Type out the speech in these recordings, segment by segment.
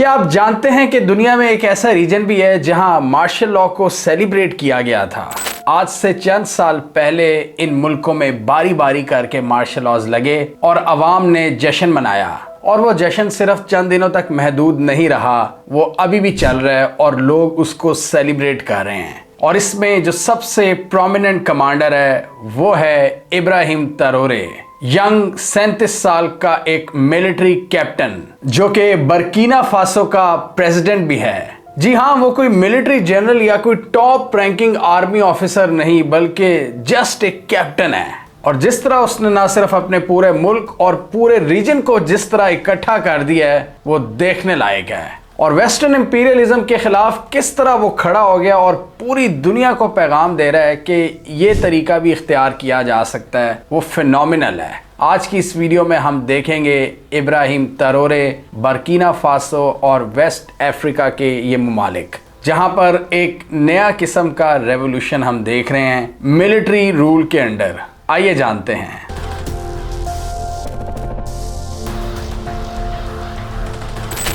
क्या आप जानते हैं कि दुनिया में एक ऐसा रीजन भी है जहां मार्शल लॉ को सेलिब्रेट किया गया था। आज से चंद साल पहले इन मुल्कों में बारी बारी करके मार्शल लॉज लगे और अवाम ने जश्न मनाया, और वो जश्न सिर्फ चंद दिनों तक महदूद नहीं रहा, वो अभी भी चल रहा है और लोग उसको सेलिब्रेट कर रहे हैं। और इसमें जो सबसे प्रोमिनेंट कमांडर है वो है इब्राहिम ट्रेओरे, यंग 37 साल का एक मिलिट्री कैप्टन जो कि बर्किना फासो का प्रेसिडेंट भी है। जी हाँ, वो कोई मिलिट्री जनरल या कोई टॉप रैंकिंग आर्मी ऑफिसर नहीं, बल्कि जस्ट एक कैप्टन है। और जिस तरह उसने ना सिर्फ अपने पूरे मुल्क और पूरे रीजन को जिस तरह इकट्ठा कर दिया है वो देखने लायक है। और वेस्टर्न इंपीरियलिज्म के खिलाफ किस तरह वो खड़ा हो गया और पूरी दुनिया को पैगाम दे रहा है कि ये तरीका भी इख्तियार किया जा सकता है, वो फिनोमिनल है। आज की इस वीडियो में हम देखेंगे इब्राहिम ट्रेओरे, बर्किना फासो और वेस्ट अफ्रीका के ये ममालिक जहां पर एक नया किस्म का रेवोल्यूशन हम देख रहे हैं मिलिट्री रूल के अंडर। आइए जानते हैं।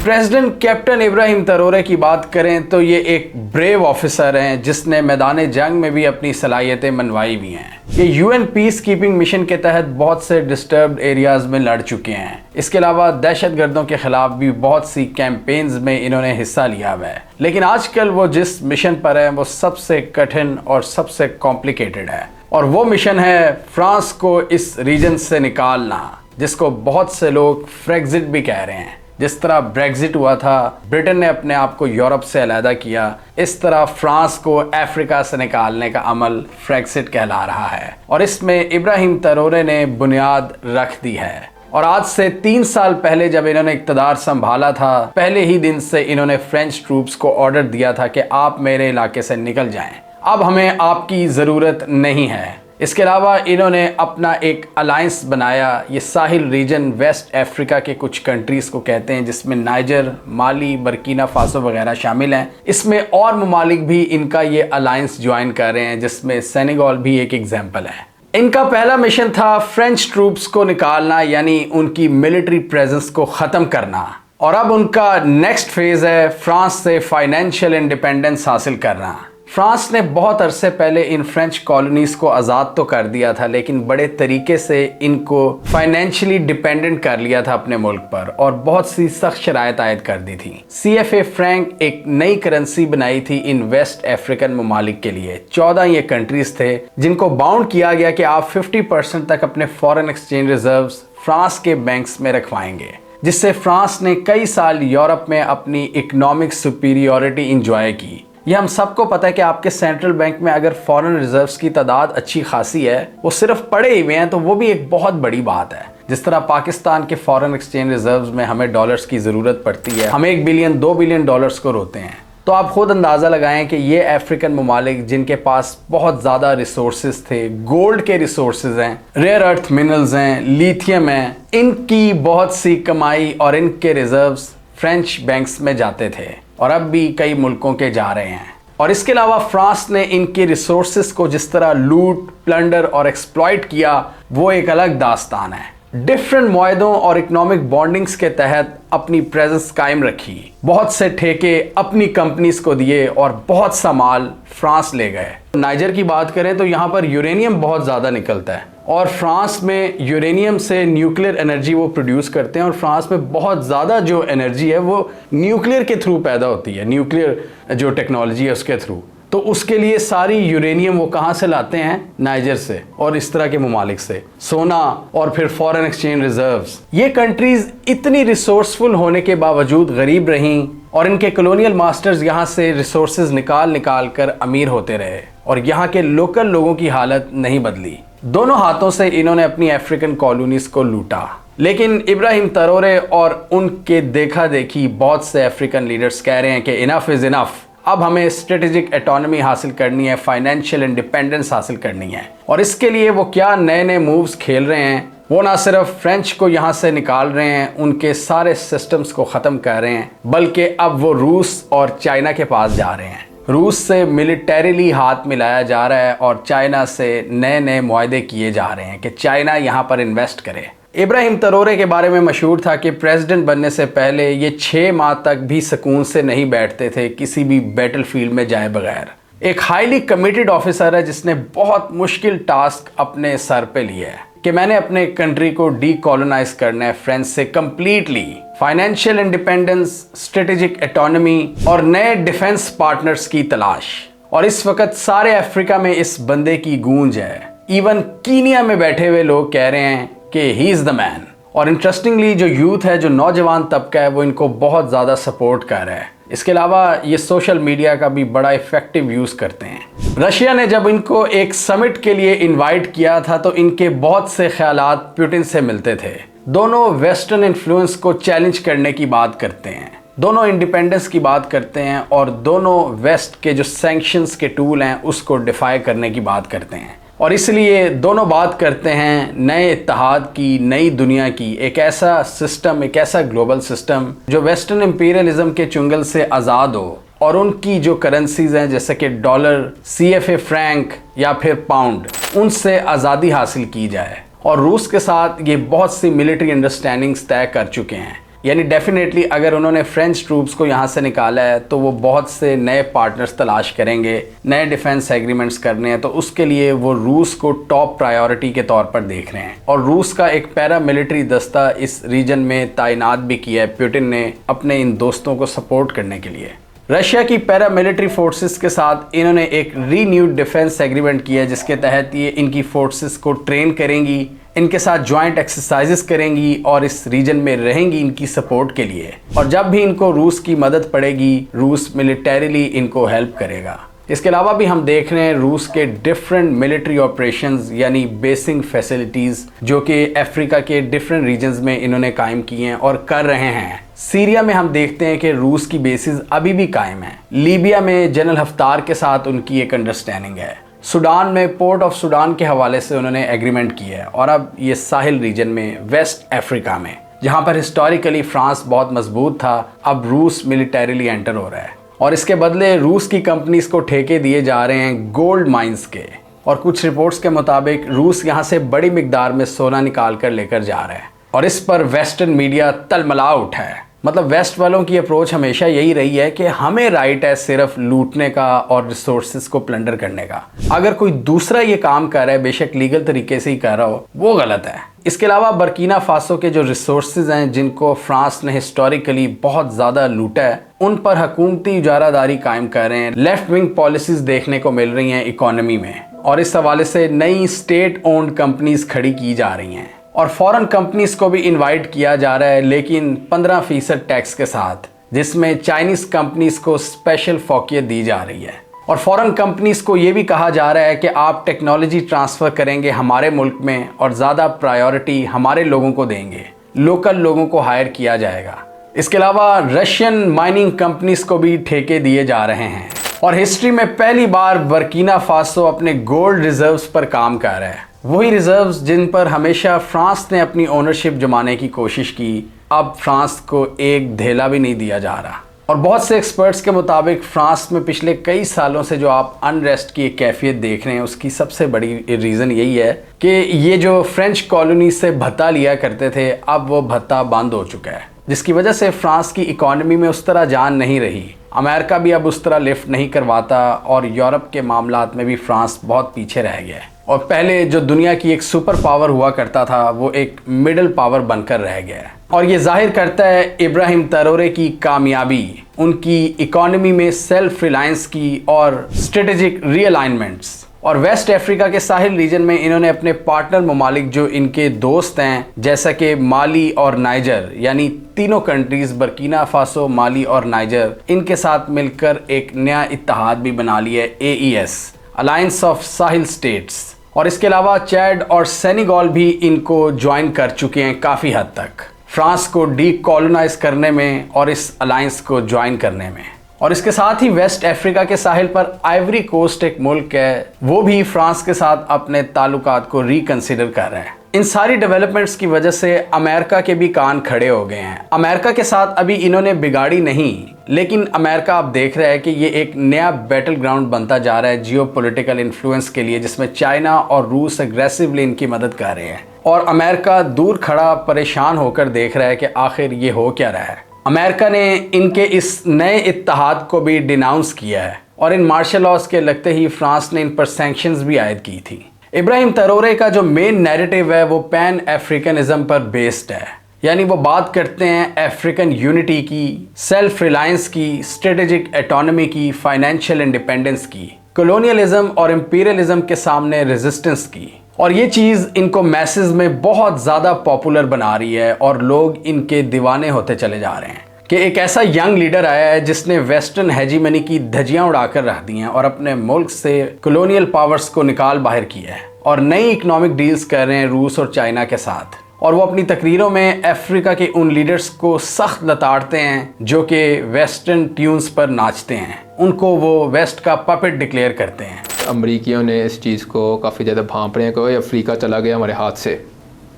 प्रेसिडेंट कैप्टन इब्राहिम ट्रेओरे की बात करें तो ये एक ब्रेव ऑफिसर हैं जिसने मैदान जंग में भी अपनी सलाहियतें मनवाई भी हैं। ये यूएन पीस कीपिंग मिशन के तहत बहुत से डिस्टर्ब्ड एरियाज में लड़ चुके हैं। इसके अलावा दहशतगर्दों के खिलाफ भी बहुत सी कैंपेन्स में इन्होंने हिस्सा लिया हुआ है। लेकिन आजकल वो जिस मिशन पर है वो सबसे कठिन और सबसे कॉम्प्लिकेटेड है, और वो मिशन है फ्रांस को इस रीजन से निकालना, जिसको बहुत से लोग फ्रेक्सिट भी कह रहे हैं। जिस तरह ब्रेक्जिट हुआ था, ब्रिटेन ने अपने आप को यूरोप से अलहदा किया, इस तरह फ्रांस को अफ्रीका से निकालने का अमल फ्रेक्सिट कहला रहा है। और इसमें इब्राहिम ट्रेओरे ने बुनियाद रख दी है। और आज से 3 साल पहले जब इन्होंने इक़्तिदार संभाला था, पहले ही दिन से इन्होंने फ्रेंच ट्रूप्स को ऑर्डर दिया था कि आप मेरे इलाके से निकल जाएं, अब हमें आपकी ज़रूरत नहीं है। इसके अलावा इन्होंने अपना एक अलायंस बनाया। ये साहिल रीजन वेस्ट अफ्रीका के कुछ कंट्रीज़ को कहते हैं, जिसमें नाइजर, माली, बर्किना फासो वगैरह शामिल हैं। इसमें और ममालिक भी इनका ये अलायंस ज्वाइन कर रहे हैं, जिसमें सेनेगल भी एक एग्जाम्पल है। इनका पहला मिशन था फ्रेंच ट्रूप्स को निकालना, यानी उनकी मिलिट्री प्रेजेंस को ख़त्म करना। और अब उनका नेक्स्ट फेज़ है फ्रांस से फाइनेंशियल इंडिपेंडेंस हासिल करना। फ्रांस ने बहुत अरसे पहले इन फ्रेंच कॉलोनीज़ को आज़ाद तो कर दिया था, लेकिन बड़े तरीके से इनको फाइनेंशियली डिपेंडेंट कर लिया था अपने मुल्क पर, और बहुत सी सख्त शराइत आयद कर दी थी। CFA फ्रैंक एक नई करेंसी बनाई थी इन वेस्ट अफ्रीकन ममालिक के लिए। 14 ये कंट्रीज़ थे जिनको बाउंड किया गया कि आप 50% तक अपने फॉरेन एक्सचेंज रिजर्व्स फ्रांस के बैंक्स में रखवाएंगे, जिससे फ्रांस ने कई साल यूरोप में अपनी इकोनॉमिक सुपीरियॉरिटी इंजॉय की। ये हम सबको पता है कि आपके सेंट्रल बैंक में अगर फॉरेन रिजर्व्स की तादाद अच्छी खासी है, वो सिर्फ पड़े हुए हैं, तो वो भी एक बहुत बड़ी बात है। जिस तरह पाकिस्तान के फॉरेन एक्सचेंज रिजर्व्स में हमें डॉलर्स की ज़रूरत पड़ती है, हम 1 बिलियन 2 बिलियन डॉलर्स को रोते हैं। तो आप खुद अंदाज़ा लगाएं कि ये अफ्रीकन ममालिक जिनके पास बहुत ज़्यादा रिसोर्सेज थे, गोल्ड के रिसोर्सेज हैं, रेयर अर्थ मिनरल्स हैं, लिथियम हैं, इनकी बहुत सी कमाई और इनके रिजर्व्स फ्रेंच बैंक्स में जाते थे, और अब भी कई मुल्कों के जा रहे हैं। और इसके अलावा फ्रांस ने इनके रिसोर्सेज को जिस तरह लूट, प्लंडर और एक्सप्लॉइट किया, वो एक अलग दास्तान है। डिफरेंट मुआहदों और इकोनॉमिक बॉन्डिंग्स के तहत अपनी प्रेजेंस कायम रखी, बहुत से ठेके अपनी कंपनीज को दिए और बहुत सा माल फ्रांस ले गए। नाइजर की बात करें तो यहाँ पर यूरेनियम बहुत ज़्यादा निकलता है, और फ्रांस में यूरेनियम से न्यूक्लियर एनर्जी वो प्रोड्यूस करते हैं। और फ्रांस में बहुत ज़्यादा जो एनर्जी है वो न्यूक्लियर के थ्रू पैदा होती है, न्यूक्लियर जो टेक्नोलॉजी है उसके थ्रू। तो उसके लिए सारी यूरेनियम वो कहाँ से लाते हैं? नाइजर से और इस तरह के ममालिक से। सोना और फिर फॉरेन एक्सचेंज रिजर्व्स। ये कंट्रीज़ इतनी रिसोर्सफुल होने के बावजूद गरीब रहीं, और इनके कॉलोनियल मास्टर्स यहाँ से रिसोर्सेज निकाल निकाल कर अमीर होते रहे, और यहाँ के लोकल लोगों की हालत नहीं बदली। दोनों हाथों से इन्होंने अपनी अफ्रीकन कॉलोनीज को लूटा। लेकिन इब्राहिम ट्रेओरे और उनके देखा देखी बहुत से अफ्रीकन लीडर्स कह रहे हैं कि इनफ इज़ इनफ, अब हमें स्ट्रेटेजिक एटोनॉमी हासिल करनी है, फाइनेंशियल इंडिपेंडेंस हासिल करनी है। और इसके लिए वो क्या नए नए मूव्स खेल रहे हैं। वो ना सिर्फ फ्रेंच को यहाँ से निकाल रहे हैं, उनके सारे सिस्टम्स को ख़त्म कर रहे हैं, बल्कि अब वो रूस और चाइना के पास जा रहे हैं। रूस से मिलिटरीली हाथ मिलाया जा रहा है और चाइना से नए नए मुआहदे किए जा रहे हैं कि चाइना यहाँ पर इन्वेस्ट करे। इब्राहिम तरोरे के बारे में मशहूर था कि प्रेसिडेंट बनने से पहले ये 6 माह तक भी सुकून से नहीं बैठते थे किसी भी बैटलफील्ड में जाए बगैर। एक हाईली कमिटेड ऑफिसर है जिसने बहुत मुश्किल टास्क अपने सर पे लिया है कि मैंने अपने कंट्री को डीकोलोनाइज करना है फ्रेंच से completely. Financial independence, strategic autonomy और नए डिफेंस पार्टनर्स की तलाश। और इस वक्त सारे अफ्रीका में इस बंदे की गूंज है। इवन कीनिया में बैठे हुए लोग कह रहे हैं कि ही इज द मैन। और इंटरेस्टिंगली जो यूथ है, जो नौजवान तबका है, वो इनको बहुत ज़्यादा सपोर्ट कर रहा है। इसके अलावा ये सोशल मीडिया का भी बड़ा इफेक्टिव यूज़ करते हैं। रशिया ने जब इनको एक समिट के लिए इनवाइट किया था तो इनके बहुत से ख्यालात पुतिन से मिलते थे। दोनों वेस्टर्न इन्फ्लुएंस को चैलेंज करने की बात करते हैं, दोनों इंडिपेंडेंस की बात करते हैं और दोनों वेस्ट के जो सैंक्शंस के टूल हैं उसको डिफाई करने की बात करते हैं। और इसलिए दोनों बात करते हैं नए इत्तेहाद की, नई दुनिया की, एक ऐसा सिस्टम, एक ऐसा ग्लोबल सिस्टम जो वेस्टर्न इंपीरियलिज्म के चुंगल से आज़ाद हो और उनकी जो करेंसीज हैं जैसे कि डॉलर, CFA फ्रैंक या फिर पाउंड, उनसे आज़ादी हासिल की जाए। और रूस के साथ ये बहुत सी मिलिट्री अंडरस्टैंडिंग्स तय कर चुके हैं। यानी डेफिनेटली अगर उन्होंने फ्रेंच ट्रूप्स को यहाँ से निकाला है तो वो बहुत से नए पार्टनर्स तलाश करेंगे, नए डिफेंस एग्रीमेंट्स करने हैं, तो उसके लिए वो रूस को टॉप प्रायोरिटी के तौर पर देख रहे हैं। और रूस का एक पैरा मिलिट्री दस्ता इस रीजन में तैनात भी किया है पुतिन ने अपने इन दोस्तों को सपोर्ट करने के लिए। रशिया की पैरा मिलिट्री फोर्सेस के साथ इन्होंने एक रीन्यूड डिफेंस एग्रीमेंट किया है जिसके तहत ये इनकी फोर्सेस को ट्रेन करेंगी, इनके साथ जॉइंट एक्सरसाइजेस करेंगी और इस रीजन में रहेंगी इनकी सपोर्ट के लिए। और जब भी इनको रूस की मदद पड़ेगी, रूस मिलिटरीली इनको हेल्प करेगा। इसके अलावा भी हम देख रहे हैं रूस के डिफरेंट मिलिट्री ऑपरेशंस यानी बेसिंग फैसिलिटीज़ जो कि अफ्रीका के डिफरेंट रीजन्स में इन्होंने कायम किए हैं और कर रहे हैं। सीरिया में हम देखते हैं कि रूस की बेसिस अभी भी कायम है। लीबिया में जनरल हफ्तार के साथ उनकी एक अंडरस्टैंडिंग है। सूडान में पोर्ट ऑफ सूडान के हवाले से उन्होंने एग्रीमेंट किया है। और अब ये साहिल रीजन में वेस्ट अफ्रीका में जहाँ पर हिस्टोरिकली फ्रांस बहुत मजबूत था, अब रूस मिलिटरीली एंटर हो रहा है। और इसके बदले रूस की कंपनीज को ठेके दिए जा रहे हैं गोल्ड माइंस के। और कुछ रिपोर्ट्स के मुताबिक रूस यहाँ से बड़ी मिकदार में सोना निकाल कर लेकर जा रहा है। और इस पर वेस्टर्न मीडिया तलमला उठा है। मतलब वेस्ट वालों की अप्रोच हमेशा यही रही है कि हमें राइट है सिर्फ लूटने का और रिसोर्सेज को प्लंडर करने का। अगर कोई दूसरा ये काम कर रहा है, बेशक लीगल तरीके से ही कर रहा हो, वो गलत है। इसके अलावा बर्किना फासो के जो रिसोर्सेज हैं जिनको फ्रांस ने हिस्टोरिकली बहुत ज़्यादा लूटा है, उन पर हुकूमती इजारादारी कायम कर रहे हैं। लेफ्ट विंग पॉलिसीज देखने को मिल रही हैं इकोनॉमी में और इस हवाले से नई स्टेट ओन्ड कंपनीज खड़ी की जा रही हैं। और फॉरेन कंपनीज को भी इनवाइट किया जा रहा है, लेकिन 15% टैक्स के साथ, जिसमें चाइनीज कंपनीज को स्पेशल फौकियत दी जा रही है। और फॉरेन कंपनीज को ये भी कहा जा रहा है कि आप टेक्नोलॉजी ट्रांसफ़र करेंगे हमारे मुल्क में और ज़्यादा प्रायोरिटी हमारे लोगों को देंगे, लोकल लोगों को हायर किया जाएगा। इसके अलावा रशियन माइनिंग कंपनीज को भी ठेके दिए जा रहे हैं। और हिस्ट्री में पहली बार बर्किना फासो अपने गोल्ड रिजर्व्स पर काम कर रहा है। वही रिजर्व्स जिन पर हमेशा फ्रांस ने अपनी ओनरशिप जमाने की कोशिश की, अब फ्रांस को एक धेला भी नहीं दिया जा रहा। और बहुत से एक्सपर्ट्स के मुताबिक फ्रांस में पिछले कई सालों से जो आप अनरेस्ट की एक कैफियत देख रहे हैं, उसकी सबसे बड़ी रीज़न यही है कि ये जो फ्रेंच कॉलोनी से भत्ता लिया करते थे, अब वो भत्ता बंद हो चुका है, जिसकी वजह से फ्रांस की इकॉनमी में उस तरह जान नहीं रही। अमेरिका भी अब उस तरह लिफ्ट नहीं करवाता और यूरोप के मामलात में भी फ्रांस बहुत पीछे रह गया है। और पहले जो दुनिया की एक सुपर पावर हुआ करता था, वो एक मिडिल पावर बनकर रह गया है। और ये जाहिर करता है इब्राहिम तरोरे की कामयाबी, उनकी इकॉनमी में सेल्फ रिलायंस की और स्ट्रेटेजिक रीअलाइनमेंट्स। और वेस्ट अफ्रीका के साहिल रीजन में इन्होंने अपने पार्टनर ममालिक जो इनके दोस्त हैं, जैसा कि माली और नाइजर, यानी तीनों कंट्रीज बर्किना फासो, माली और नाइजर, इनके साथ मिलकर एक नया इत्तेहाद भी बना लिया है, AES, alliance of Sahil states. और इसके अलावा चैड और सेनेगल भी इनको ज्वाइन कर चुके हैं काफ़ी हद तक, फ्रांस को डीकोलोनाइज करने में और इस अलायंस को ज्वाइन करने में। और इसके साथ ही वेस्ट अफ्रीका के साहिल पर आइवरी कोस्ट एक मुल्क है, वो भी फ्रांस के साथ अपने ताल्लुकात को रिकंसिडर कर रहा है। इन सारी डेवलपमेंट्स की वजह से अमेरिका के भी कान खड़े हो गए हैं। अमेरिका के साथ अभी इन्होंने बिगाड़ी नहीं, लेकिन अमेरिका अब देख रहा है कि ये एक नया बैटल ग्राउंड बनता जा रहा है जियोपॉलिटिकल इन्फ्लुएंस के लिए, जिसमें चाइना और रूस एग्रेसिवली इनकी मदद कर रहे हैं। और अमेरिका दूर खड़ा परेशान होकर देख रहा है कि आखिर ये हो क्या रहा है। अमेरिका ने इनके इस नए इत्तेहाद को भी डिनाउंस किया है और इन मार्शल लॉज के लगते ही फ्रांस ने इन पर सैंक्शंस भी आयद की थी। इब्राहिम ट्रैओरे का जो मेन नैरेटिव है वो पैन अफ्रीकनिज्म पर बेस्ड है, यानी वो बात करते हैं अफ्रीकन यूनिटी की, सेल्फ रिलायंस की, स्ट्रेटेजिक एटोनॉमी की, फाइनेंशियल इंडिपेंडेंस की, कॉलोनियलिज्म और इंपीरियलिज्म के सामने रेजिस्टेंस की। और ये चीज़ इनको मैसेज में बहुत ज़्यादा पॉपुलर बना रही है और लोग इनके दीवाने होते चले जा रहे हैं कि एक ऐसा यंग लीडर आया है जिसने वेस्टर्न हेजीमनी की धज्जियां उड़ाकर रख दी हैं और अपने मुल्क से कॉलोनियल पावर्स को निकाल बाहर किया है और नई इकोनॉमिक डील्स कर रहे हैं रूस और चाइना के साथ। और वो अपनी तकरीरों में अफ्रीका के उन लीडर्स को सख्त लताड़ते हैं जो कि वेस्टर्न ट्यून्स पर नाचते हैं, उनको वो वेस्ट का पपेट डिक्लेयर करते हैं। अमरीकियों ने इस चीज़ को काफ़ी ज़्यादा भांप रहे हैं कि अफ्रीका चला गया हमारे हाथ से,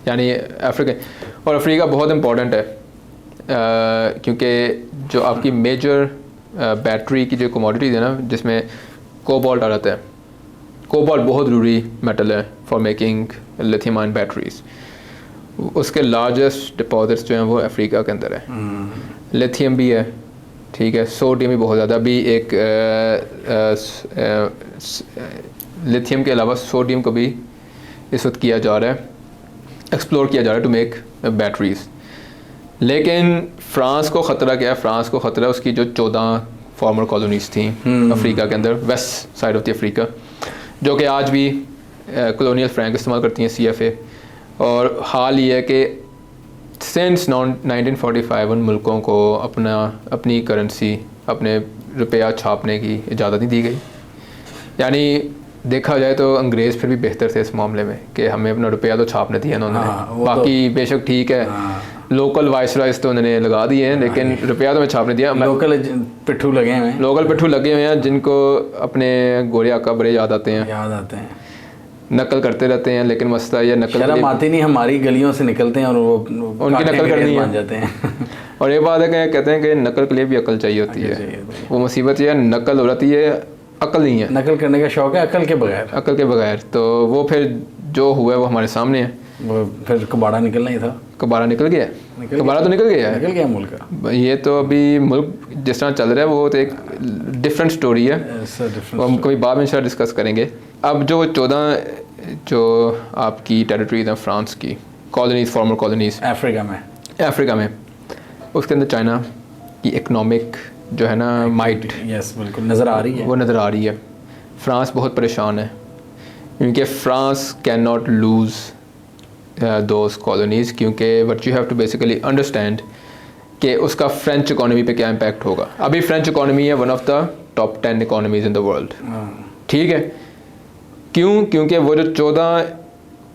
यानी अफ्रीका। और अफ्रीका बहुत इम्पोर्टेंट है क्योंकि जो आपकी मेजर बैटरी की जो कमोडिटीज़ है ना, जिसमें कोबाल्ट आ जाता है। कोबाल्ट बहुत ज़रूरी मेटल है for making lithium ion batteries. उसके लार्जेस्ट डिपॉजिट्स जो हैं वो अफ्रीका के अंदर है। लिथियम भी है, ठीक है, सोडियम भी बहुत ज़्यादा। भी एक लिथियम के अलावा सोडियम को भी इस वक्त किया जा रहा है, एक्सप्लोर किया जा रहा है टू मेक बैटरीज। लेकिन फ्रांस को ख़तरा क्या है? फ्रांस को ख़तरा उसकी जो 14 फॉर्मर कॉलोनीज़ थी अफ्रीका के अंदर, west side of the Africa, जो कि आज भी कॉलोनियल फ्रैंक इस्तेमाल करती हैं, CFA। और हाल ये है कि सिंस 1945 उन मुल्कों को अपनी करेंसी, अपने रुपया छापने की इजाज़त नहीं दी गई। यानी देखा जाए तो अंग्रेज़ फिर भी बेहतर थे इस मामले में कि हमें अपना रुपया तो छापने दिया उन्होंने। बाकी बेशक ठीक है, लोकल वाइसराइज तो उन्होंने लगा दिए हैं, लेकिन रुपया तो मैं छापने दिया। लोकल पिट्ठू लगे हुए हैं, लोकल पिट्ठू लगे हुए हैं जिनको अपने गोरे आका बड़े याद आते हैं, नकल करते रहते हैं। लेकिन मसला ये नकल शर्म आती नहीं, हमारी गलियों से निकलते हैं और वो उनकी नकल करनी बन जाते हैं। और ये बात है कि कहते हैं कि नकल के लिए भी अकल चाहिए होती है। वो मुसीबत ये नकल हो जाती है, अकल नहीं है। नकल करने का शौक है अकल के बगैर। तो वो फिर जो हुआ है वो हमारे सामने है। वो फिर कबाड़ा निकलना ही था। कबाड़ा निकल गया, कबाड़ा तो निकल गया मुल्क का। ये तो अभी मुल्क जिस तरह चल रहा है वो तो एक डिफरेंट स्टोरी है, वो हम कभी बाद में इंशाल्लाह डिस्कस करेंगे। अब जो 14 जो आपकी टेरिटरीज हैं फ्रांस की, कॉलोनीज, फॉर्मर कॉलोनीज अफ्रीका में, उसके अंदर चाइना की इकनॉमिक जो है ना माइट, यस बिल्कुल नज़र आ रही है, वो नज़र आ रही है। फ्रांस बहुत परेशान है क्योंकि France can not lose those colonies, क्योंकि what you have to basically understand कि उसका फ्रेंच इकोनॉमी पे क्या इम्पैक्ट होगा। अभी फ्रेंच इकोनॉमी है one of the top 10 economies in the world, ठीक है। क्यों? क्योंकि वो जो 14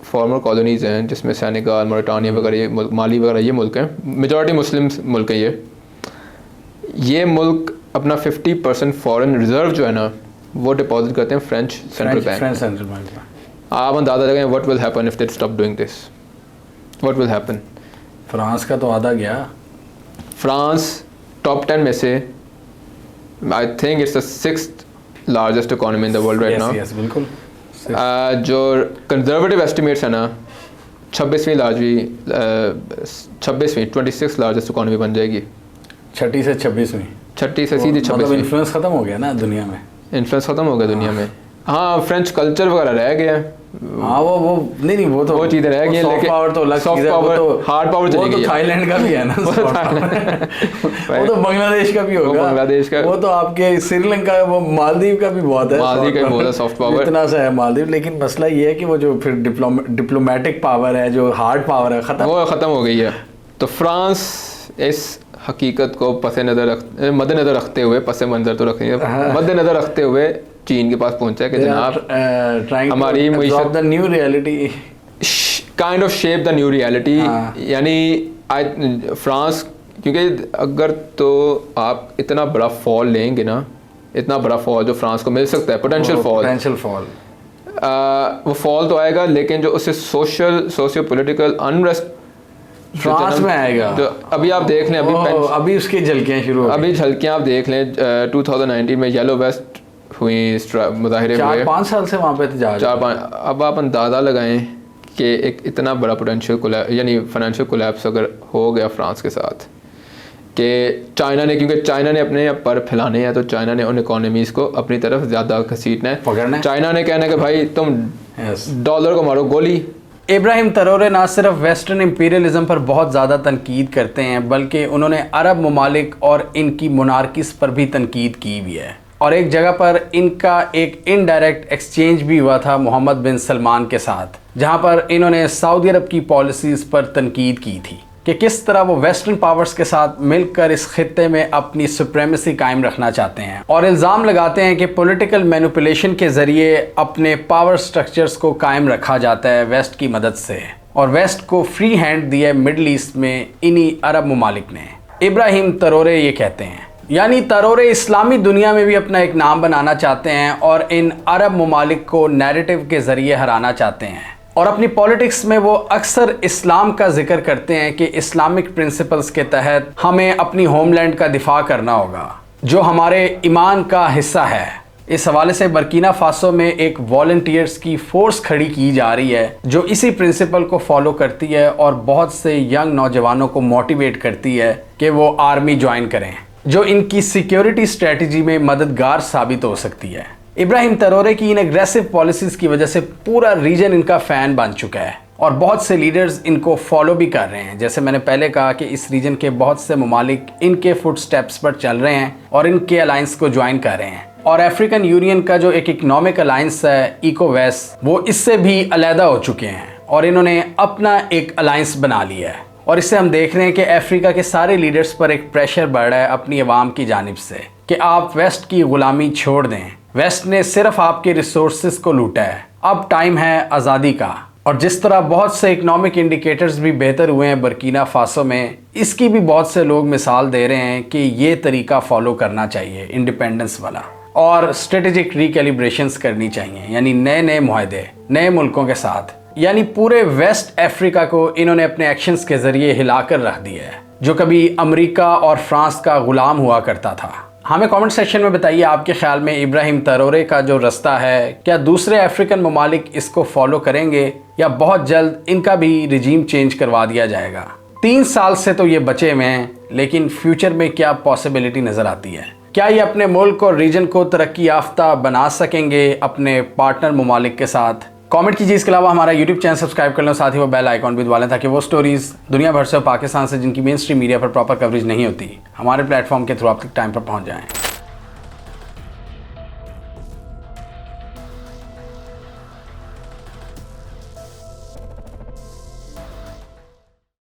फॉर्मर कॉलोनीज़ हैं जिसमें सेनेगल, मोरिटानिया वगैरह, माली वगैरह ये मुल्क हैं, मेजॉरिटी मुस्लिम मुल्क हैं ये मुल्क अपना 50% फॉरेन रिजर्व जो है ना वो डिपॉजिट करते हैं फ्रेंच सेंट्रल बैंक। आप अंदाज़ा लगाएं what will happen if they stop doing this, what will happen. France का तो आधा गया। फ्रांस टॉप 10 में से I think it's the 6th largest economy in the world right now. Yes बिल्कुल। जो कंजर्वेटिव एस्टिमेट्स है ना 26वीं 26th लार्जेस्ट इकोनॉमी बन जाएगी। 6 से 26वीं, 6 से सीधी 26वीं। मतलब इन्फ्लुएंस खत्म हो गया ना दुनिया में, इन्फ्लुएंस खत्म हो गया दुनिया में। हाँ, फ्रेंच कल्चर वगैरह रह गया। हाँ वो नहीं वो तो वो चीज़ें रह गई, लेकिन पावर तो अलग चीज़ है, वो तो हार्ड पावर चली गई। वो तो थाईलैंड का भी है ना, वो तो बांग्लादेश का भी होगा, बांग्लादेश का, वो तो आपके श्रीलंका, वो मालदीव का भी बहुत है, मालदीव का बहुत है सॉफ्ट पावर, इतना सा है मालदीव। लेकिन मसला ये है कि वो जो फिर डिप्लोमेटिक पावर है, जो हार्ड पावर है, खत्म हो गई है। तो फ्रांस इस हकीकत को मद्देनजर रखते हुए, पस मंज़र तो रखेंगे, मद्देनजर रखते हुए चीन के पास पहुंचा कि जनाब हमारी the new reality, kind of shape the new reality. यानी फ्रांस, क्योंकि अगर तो आप इतना बड़ा फॉल लेंगे ना, इतना बड़ा फॉल जो फ्रांस को मिल सकता है, पोटेंशियल फॉल, वो फॉल तो आएगा, लेकिन जो उससे सोशियो पॉलिटिकल अनरेस्ट फ्रांस में आएगा। तो अभी आप देख लें, अभी उसकी झलकियाँ शुरू, अभी झलकियाँ आप देख लें। 2019 में येलो वेस्ट हुई, मुजाहिरे हुए, 4-5 साल से वहाँ पे एहतजाज। अब आप अंदाज़ा लगाएं कि एक इतना बड़ा पोटेंशियल यानी फाइनेंशियल कोलैप्स अगर हो गया फ्रांस के साथ, कि चाइना ने, क्योंकि चाइना ने अपने पर फैलाने हैं, तो चाइना ने उन इकोनॉमीज़ को अपनी तरफ ज़्यादा घसीटना है, पकड़ना है। चाइना ने कहना है कि भाई तुम डॉलर को मारो गोली। इब्राहिम तरोरे ना सिर्फ वेस्टर्न इंपीरियलिज्म पर बहुत ज़्यादा तनकीद करते हैं, बल्कि उन्होंने अरब ममालिक और इनकी मोनार्कीज़ पर भी तनकीद की भी है। और एक जगह पर इनका एक इनडायरेक्ट एक्सचेंज भी हुआ था मोहम्मद बिन सलमान के साथ, जहां पर इन्होंने सऊदी अरब की पॉलिसीज़ पर तनकीद की थी कि किस तरह वो वेस्टर्न पावर्स के साथ मिलकर इस खित्ते में अपनी सुप्रीमेसी कायम रखना चाहते हैं, और इल्ज़ाम लगाते हैं कि पॉलिटिकल मैनिपुलेशन के ज़रिए अपने पावर स्ट्रक्चर्स को कायम रखा जाता है वेस्ट की मदद से, और वेस्ट को फ्री हैंड दिया है मिडल ईस्ट में इन्हीं अरब ममालिक ने। इब्राहिम तरोरे ये कहते हैं, यानी तरोरे इस्लामी दुनिया में भी अपना एक नाम बनाना चाहते हैं और इन अरब ममालिक को नैरेटिव के ज़रिए हराना चाहते हैं, और अपनी पॉलिटिक्स में वो अक्सर इस्लाम का जिक्र करते हैं कि इस्लामिक प्रिंसिपल्स के तहत हमें अपनी होमलैंड का दिफा करना होगा, जो हमारे ईमान का हिस्सा है। इस हवाले से बर्किना फासो में एक वॉलंटियर्स की फोर्स खड़ी की जा रही है जो इसी प्रिंसिपल को फॉलो करती है और बहुत से यंग नौजवानों को मोटिवेट करती है कि वो आर्मी ज्वाइन करें, जो इनकी सिक्योरिटी स्ट्रेटजी में मददगार साबित हो सकती है। इब्राहिम तरोरे की इन एग्रेसिव पॉलिसीज़ की वजह से पूरा रीजन इनका फ़ैन बन चुका है और बहुत से लीडर्स इनको फॉलो भी कर रहे हैं। जैसे मैंने पहले कहा कि इस रीजन के बहुत से ममालिक इनके फुट स्टेप्स पर चल रहे हैं और इनके अलायंस को ज्वाइन कर रहे हैं, और अफ्रीकन यूनियन का जो एक इकोनॉमिक अलायंस है इकोवैस, वो इससे भी अलहदा हो चुके हैं और इन्होंने अपना एक अलायंस बना लिया है। और इससे हम देख रहे हैं कि अफ्रीका के सारे लीडर्स पर एक प्रेशर बढ़ रहा है अपनी आवाम की जानिब से कि आप वेस्ट की गुलामी छोड़ दें। वेस्ट ने सिर्फ आपके रिसोर्सेज को लूटा है, अब टाइम है आज़ादी का। और जिस तरह बहुत से इकोनॉमिक इंडिकेटर्स भी बेहतर हुए हैं बर्किना फासो में, इसकी भी बहुत से लोग मिसाल दे रहे हैं कि ये तरीका फॉलो करना चाहिए इंडिपेंडेंस वाला, और स्ट्रेटेजिक रिकैलिब्रेशंस करनी चाहिए, यानी नए नए मुआहदे नए मुल्कों के साथ। यानी पूरे वेस्ट अफ्रीका को इन्होंने अपने एक्शंस के ज़रिए हिलाकर रख दिया है, जो कभी अमेरिका और फ्रांस का गुलाम हुआ करता था। हमें कमेंट सेक्शन में बताइए आपके ख्याल में इब्राहिम तरोरे का जो रास्ता है, क्या दूसरे अफ्रीकन ममालिक इसको फॉलो करेंगे या बहुत जल्द इनका भी रिजीम चेंज करवा दिया जाएगा। 3 साल से तो ये बचे हुए हैं, लेकिन फ्यूचर में क्या पॉसिबिलिटी नज़र आती है? क्या ये अपने मुल्क और रीजन को तरक्की याफ्ता बना सकेंगे अपने पार्टनर ममालिक के साथ? कमेंट कीजिए। इसके अलावा हमारा यूट्यूब चैनल सब्सक्राइब कर लो, साथ ही वो बेल आइकॉन भी दबा लें ताकि वो स्टोरीज़ दुनिया भर से और पाकिस्तान से जिनकी मेन स्ट्रीम मीडिया पर प्रॉपर कवरेज नहीं होती, हमारे प्लेटफॉर्म के थ्रू आप तक टाइम पर पहुंच जाएं।